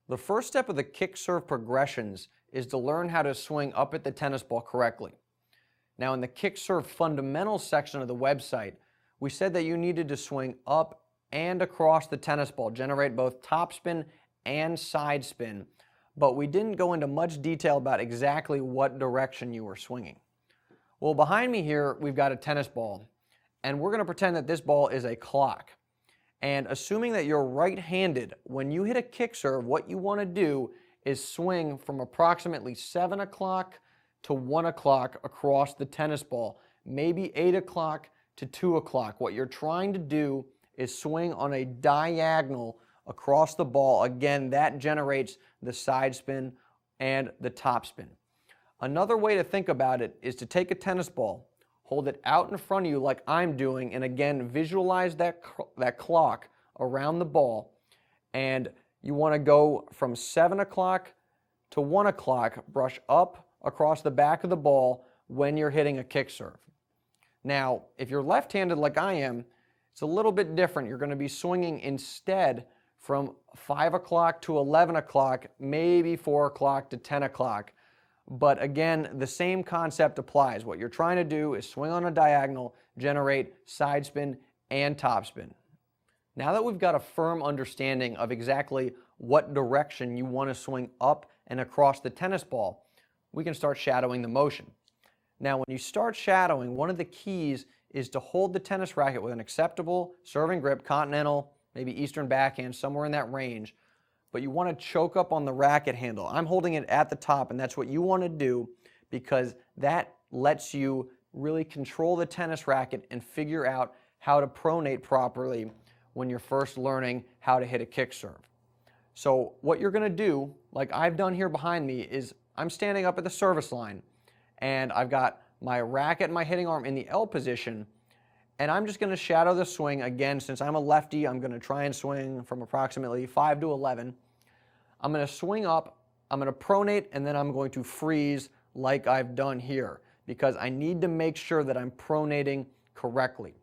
The first step of the kick serve progressions is to learn how to swing up at the tennis ball correctly. Now, in the kick serve fundamentals section of the website, we said that you needed to swing up and across the tennis ball, generate both topspin and side spin, but we didn't go into much detail about exactly what direction you were swinging. Well, behind me here, we've got a tennis ball, and we're going to pretend that this ball is a clock. And assuming that you're right-handed, when you hit a kick serve, what you want to do is swing from approximately 7 o'clock to 1 o'clock across the tennis ball, maybe 8 o'clock to 2 o'clock. What you're trying to do is swing on a diagonal across the ball. Again, that generates the side spin and the top spin. Another way to think about it is to take a tennis ball, hold it out in front of you like I'm doing, and again, visualize that clock around the ball. And you want to go from 7 o'clock to 1 o'clock, brush up across the back of the ball when you're hitting a kick serve. Now, if you're left-handed like I am, it's a little bit different. You're going to be swinging instead from 5 o'clock to 11 o'clock, maybe 4 o'clock to 10 o'clock. But again, the same concept applies. What you're trying to do is swing on a diagonal, generate side spin and top spin. Now that we've got a firm understanding of exactly what direction you want to swing up and across the tennis ball, we can start shadowing the motion. Now, when you start shadowing, one of the keys is to hold the tennis racket with an acceptable serving grip, continental, maybe Eastern backhand, somewhere in that range. But you want to choke up on the racket handle. I'm holding it at the top, and that's what you want to do because that lets you really control the tennis racket and figure out how to pronate properly when you're first learning how to hit a kick serve. So what you're going to do, like I've done here behind me, is I'm standing up at the service line, and I've got my racket and my hitting arm in the L position, and I'm just going to shadow the swing. Again, since I'm a lefty, I'm going to try and swing from approximately 5 to 11. I'm going to swing up, I'm going to pronate, and then I'm going to freeze like I've done here because I need to make sure that I'm pronating correctly.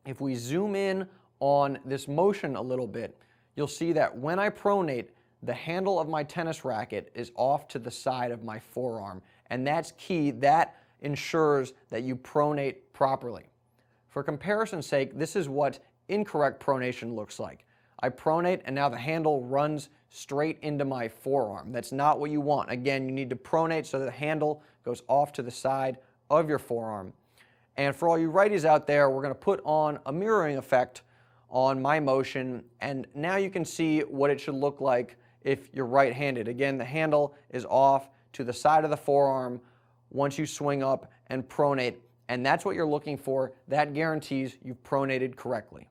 If we zoom in on this motion a little bit, you'll see that when I pronate, the handle of my tennis racket is off to the side of my forearm, and that's key. That ensures that you pronate properly. For comparison's sake, this is what incorrect pronation looks like. I pronate, and now the handle runs straight into my forearm. That's not what you want. Again, you need to pronate so that the handle goes off to the side of your forearm. And for all you righties out there, we're going to put on a mirroring effect on my motion, and now you can see what it should look like if you're right-handed. Again, the handle is off to the side of the forearm once you swing up and pronate. And that's what you're looking for. That guarantees you've pronated correctly.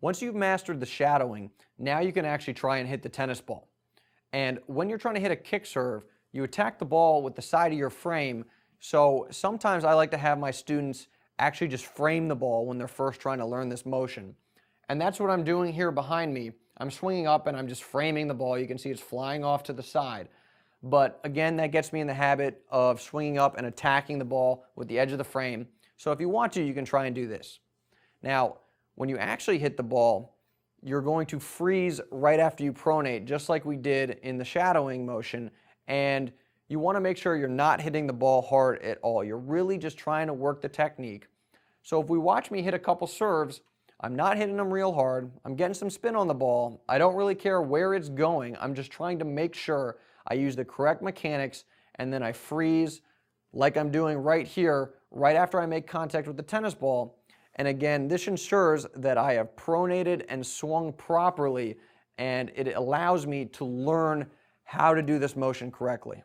Once you've mastered the shadowing, now you can actually try and hit the tennis ball. And when you're trying to hit a kick serve, you attack the ball with the side of your frame. So sometimes I like to have my students actually just frame the ball when they're first trying to learn this motion. And that's what I'm doing here behind me. I'm swinging up and I'm just framing the ball. You can see it's flying off to the side. But again, that gets me in the habit of swinging up and attacking the ball with the edge of the frame. So if you want to, you can try and do this. Now, when you actually hit the ball, you're going to freeze right after you pronate, just like we did in the shadowing motion. And you want to make sure you're not hitting the ball hard at all. You're really just trying to work the technique. So if we watch me hit a couple serves, I'm not hitting them real hard. I'm getting some spin on the ball. I don't really care where it's going. I'm just trying to make sure I use the correct mechanics, and then I freeze like I'm doing right here, right after I make contact with the tennis ball. And again, this ensures that I have pronated and swung properly, and it allows me to learn how to do this motion correctly.